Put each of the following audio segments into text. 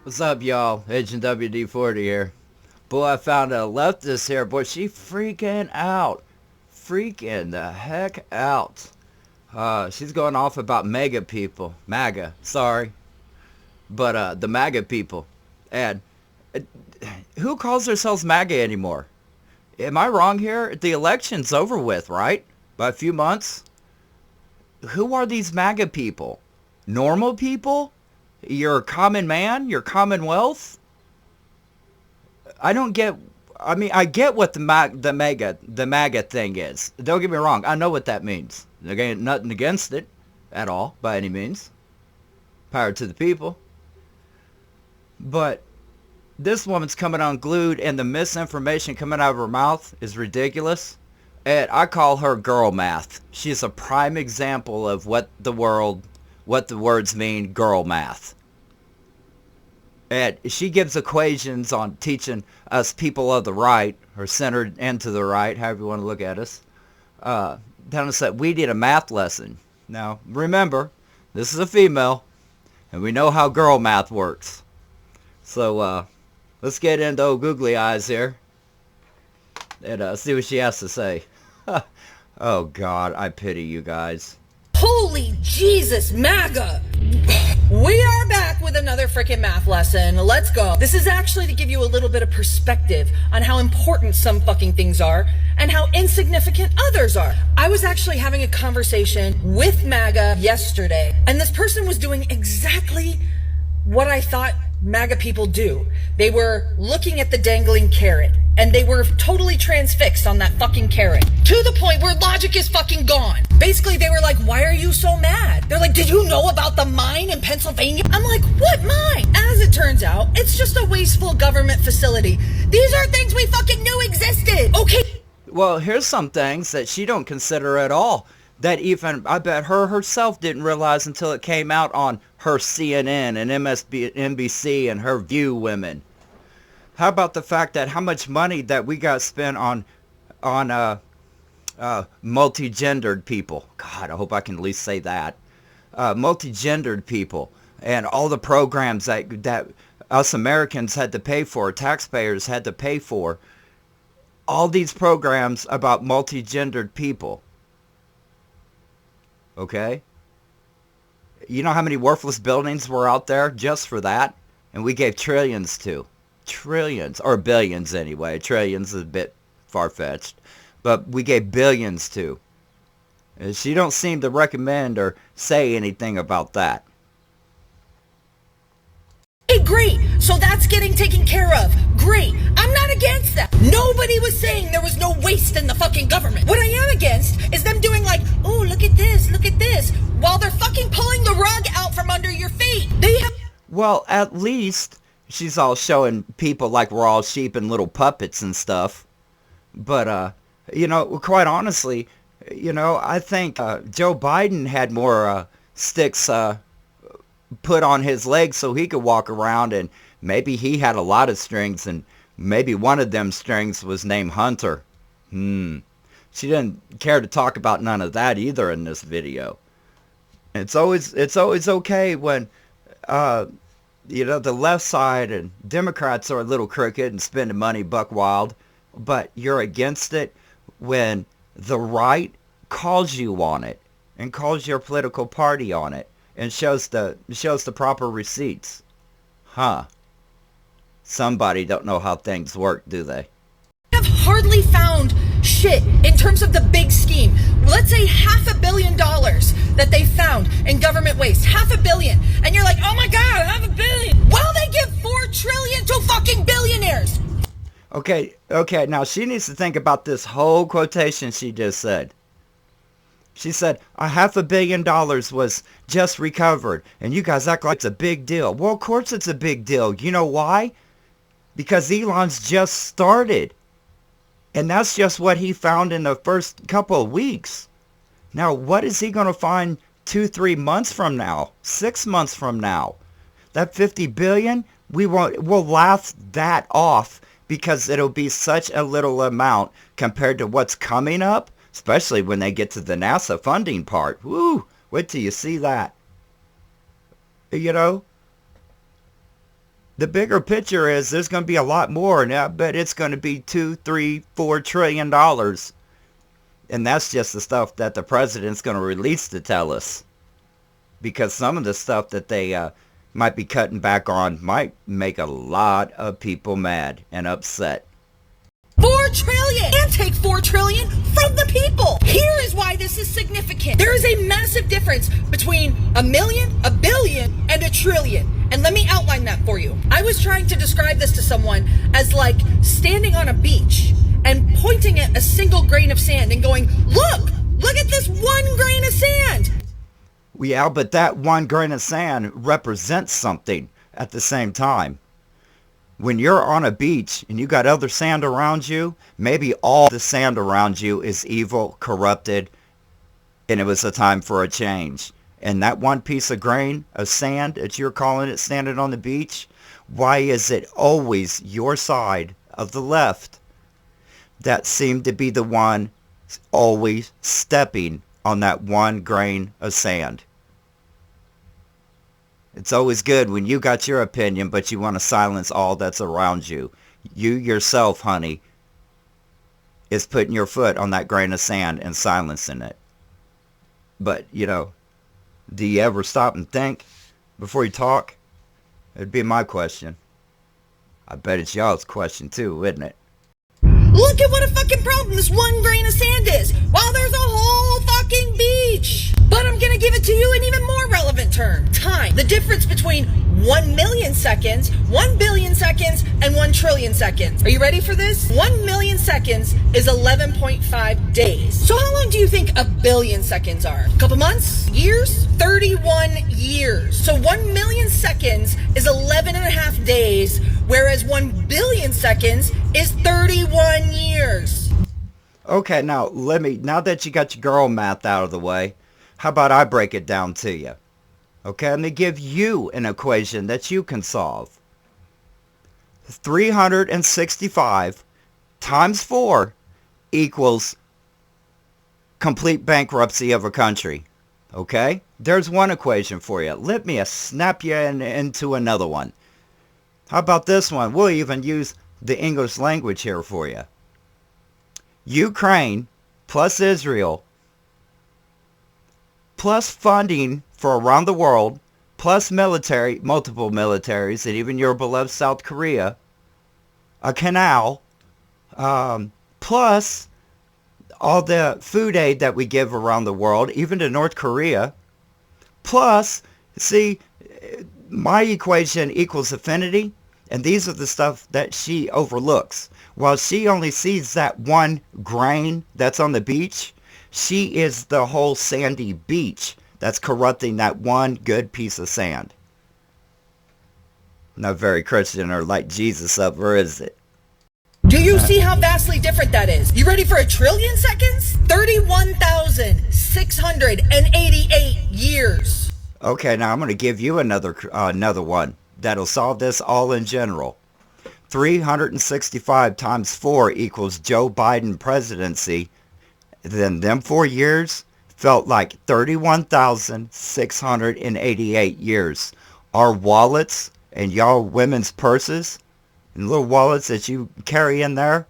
What's up, y'all? Agent WD-40 here. Boy, I found a leftist here. Boy, she freaking out. Freaking the heck out. She's going off about MAGA people. MAGA, sorry. But, the MAGA people. And uh, who calls themselves MAGA anymore? Am I wrong here? The election's over with, right? By a few months? Who are these MAGA people? Normal people? Your common man? Your commonwealth? I don't get. I mean, I get what the MAGA thing is. Don't get me wrong. I know what that means. There ain't nothing against it at all by any means. Power to the people. But this woman's coming unglued, and the misinformation coming out of her mouth is ridiculous. And I call her girl math. She's a prime example of what the words mean, girl math. And she gives equations on teaching us people of the right, or centered and to the right, however you want to look at us. Telling us that we need a math lesson. Now, remember, this is a female, and we know how girl math works. So, let's get into old googly eyes here, and see what she has to say. Oh, God, I pity you guys. Holy Jesus, MAGA! We are back with another freaking math lesson. Let's go. This is actually to give you a little bit of perspective on how important some fucking things are and how insignificant others are. I was actually having a conversation with MAGA yesterday, and this person was doing exactly what I thought MAGA people do. They were looking at the dangling carrot, and they were totally transfixed on that fucking carrot, to the point where logic is fucking gone. Basically, they were like, why are you so mad? They're like, did you know about the mine in Pennsylvania? I'm like, what mine? As it turns out, it's just a wasteful government facility. These are things we fucking knew existed. Okay. Well, here's some things that she don't consider at all. That even, I bet her herself didn't realize until it came out on her CNN and NBC and her View women. How about the fact that how much money that we got spent on multi-gendered people? God, I hope I can at least say that. Multi-gendered people and all the programs that us Americans had to pay for, taxpayers had to pay for. All these programs about multi-gendered people. Okay? You know how many worthless buildings were out there just for that? And we gave trillions to. Trillions. Or billions anyway. Trillions is a bit far-fetched. But we gave billions to. And she don't seem to recommend or say anything about that. Hey, great. So that's getting taken care of. Great. I'm not against that. Nobody was saying there was no waste in the fucking government. What I am against is them doing like, oh, look at this, while they're fucking pulling the rug out from under your feet. They have... Well, at least she's all showing people like we're all sheep and little puppets and stuff. But, quite honestly, I think Joe Biden had more sticks put on his legs so he could walk around, and maybe he had a lot of strings, and maybe one of them strings was named Hunter. She didn't care to talk about none of that either in this video. It's always okay when the left side and Democrats are a little crooked and spending money buck wild, but you're against it when the right calls you on it and calls your political party on it and shows the proper receipts. Somebody don't know how things work, do they? Have hardly found shit in terms of the big scheme. Let's say $500 million that they found in government waste. $500 million. And you're like, oh my God, $500 million. Well, they give $4 trillion to fucking billionaires. Okay, now she needs to think about this whole quotation she just said. She said, $500 million was just recovered, and you guys act like it's a big deal. Well, of course it's a big deal. You know why? Because Elon's just started. And that's just what he found in the first couple of weeks. Now, what is he going to find 2-3 months from now? 6 months from now? That 50 billion, we'll laugh that off because it'll be such a little amount compared to what's coming up. Especially when they get to the NASA funding part. Woo! Wait till you see that. The bigger picture is there's going to be a lot more, and I bet it's going to be $2, $3, $4 trillion. And that's just the stuff that the president's going to release to tell us. Because some of the stuff that they might be cutting back on might make a lot of people mad and upset. 4 trillion! And take 4 trillion from the people! Here is why this is significant. There is a massive difference between a million, a billion, and a trillion. And let me outline that for you. I was trying to describe this to someone as like standing on a beach and pointing at a single grain of sand and going, look at this one grain of sand. Yeah, but that one grain of sand represents something at the same time. When you're on a beach and you got other sand around you, maybe all the sand around you is evil, corrupted, and it was a time for a change. And that one piece of grain of sand that you're calling it standing on the beach, why is it always your side of the left that seemed to be the one always stepping on that one grain of sand? It's always good when you got your opinion, but you want to silence all that's around you. You yourself, honey, is putting your foot on that grain of sand and silencing it. But, do you ever stop and think before you talk? It'd be my question. I bet it's y'all's question too, isn't it? Look at what a fucking problem this one grain of sand is, while there's a whole fucking beach. But I'm gonna give it to you in even more relevant term. Time. The difference between 1 million seconds, 1 billion seconds, and 1 trillion seconds. Are you ready for this? 1 million seconds is 11.5 days. So how long do you think a billion seconds are? A couple months? Years? 31 years. So 1 million seconds is 11 and a half days, whereas 1 billion seconds is 31 years. Okay, now now that you got your girl math out of the way, how about I break it down to you? Okay, let me give you an equation that you can solve. 365 times 4 equals complete bankruptcy of a country. Okay? There's one equation for you. Let me snap you into another one. How about this one? We'll even use the English language here for you. Ukraine plus Israel plus funding for around the world plus military, multiple militaries, and even your beloved South Korea, a canal, plus all the food aid that we give around the world, even to North Korea, plus, see, my equation equals affinity, and these are the stuff that she overlooks. While she only sees that one grain that's on the beach, she is the whole sandy beach that's corrupting that one good piece of sand. Not very Christian or like Jesus up, or is it? Do you see how vastly different that is? You ready for a trillion seconds? 31,688 years. Okay, now I'm going to give you another one that'll solve this all in general. 365 times 4 equals Joe Biden presidency. Then them 4 years felt like 31,688 years. Our wallets and y'all women's purses and little wallets that you carry in there,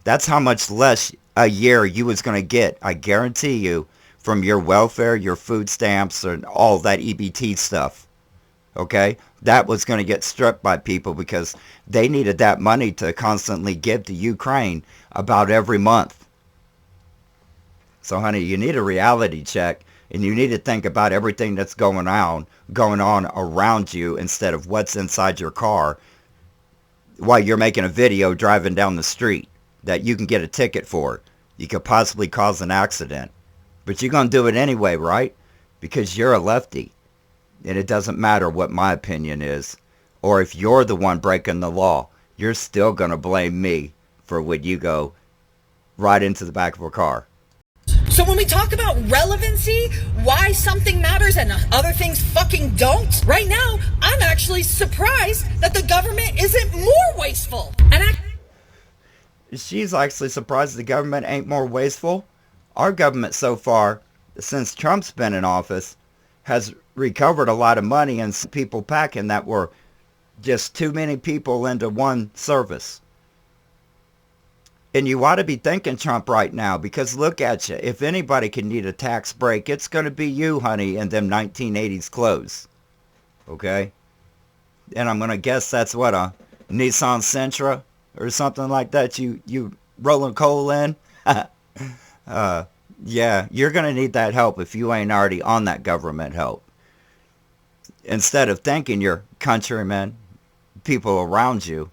that's how much less a year you was going to get, I guarantee you, from your welfare, your food stamps, and all that EBT stuff. Okay? That was going to get stripped by people because they needed that money to constantly give to Ukraine about every month. So, honey, you need a reality check, and you need to think about everything that's going on around you instead of what's inside your car while you're making a video driving down the street that you can get a ticket for. You could possibly cause an accident. But you're going to do it anyway, right? Because you're a lefty. And it doesn't matter what my opinion is. Or if you're the one breaking the law, you're still going to blame me for when you go right into the back of a car. So when we talk about relevancy, why something matters and other things fucking don't, right now, I'm actually surprised that the government isn't more wasteful. She's actually surprised the government ain't more wasteful. Our government so far, since Trump's been in office, has recovered a lot of money and people packing that were Just too many people into one service. And you ought to be thanking Trump right now, because look at you. If anybody can need a tax break, it's going to be you, honey, in them 1980s clothes. Okay? And I'm going to guess that's what, a Nissan Sentra or something like that you rolling coal in? Yeah, you're going to need that help if you ain't already on that government help. Instead of thanking your countrymen, people around you,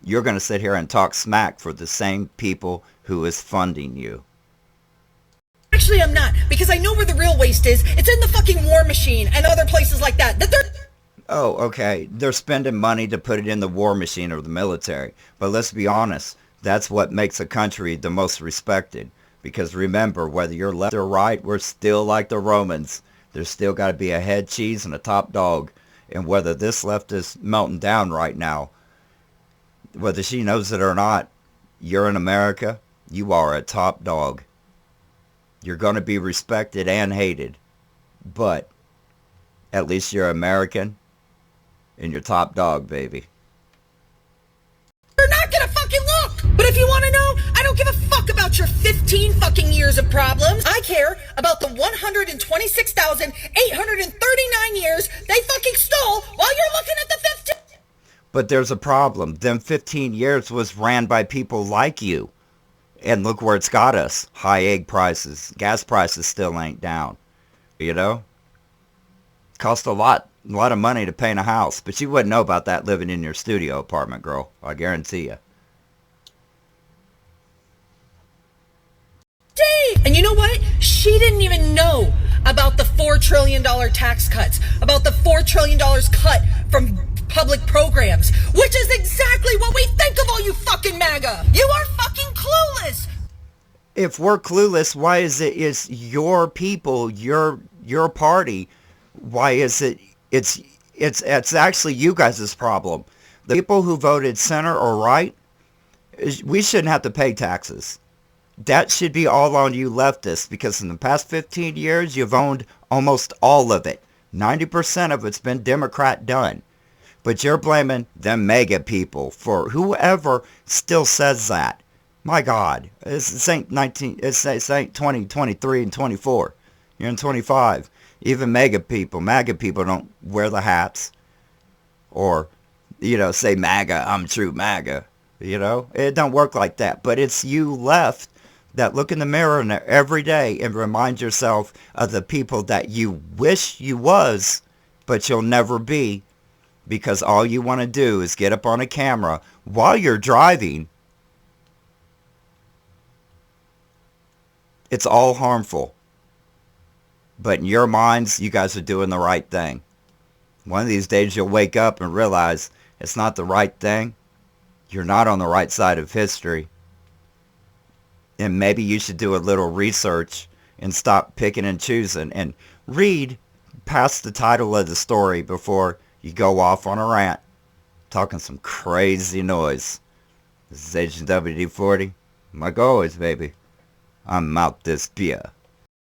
you're going to sit here and talk smack for the same people who is funding you. Actually, I'm not, because I know where the real waste is. It's in the fucking war machine and other places like that. Oh, okay. They're spending money to put it in the war machine or the military. But let's be honest, that's what makes a country the most respected. Because remember, whether you're left or right, we're still like the Romans. There's still got to be a head cheese and a top dog. And whether this left is melting down right now, whether she knows it or not, you're in America, you are a top dog. You're going to be respected and hated. But at least you're American and you're top dog, baby. You're not gonna fucking look! But if you want to know, I don't give a fuck about your 15 fucking years of problems. I care about the 126,839 years they fucking stole while you're looking at the 15. But there's a problem. Them 15 years was ran by people like you. And look where it's got us. High egg prices. Gas prices still ain't down. You know? Cost a lot of money to paint a house. But you wouldn't know about that living in your studio apartment, girl. I guarantee you. And you know what? She didn't even know about the $4 trillion tax cuts. About the $4 trillion cut from public programs. Which is exactly what we think of all you fucking MAGA. You are fucking clueless. If we're clueless, why is your people, your party, why is it, it's actually you guys' problem. The people who voted center or right, we shouldn't have to pay taxes. That should be all on you leftists, because in the past 15 years, you've owned almost all of it. 90% of it's been Democrat done. But you're blaming them mega people for whoever still says that. My God, it's ain't 2023 and 24. You're in 25. Even MAGA people don't wear the hats or, say MAGA, I'm true MAGA. It don't work like that. But it's you left that look in the mirror every day and remind yourself of the people that you wish you was, but you'll never be, because all you want to do is get up on a camera while you're driving. It's all harmful. But in your minds, you guys are doing the right thing. One of these days you'll wake up and realize it's not the right thing. You're not on the right side of history. And maybe you should do a little research and stop picking and choosing and read past the title of the story before you go off on a rant talking some crazy noise. This is Agent WD-40. Like always, baby, I'm out this beer.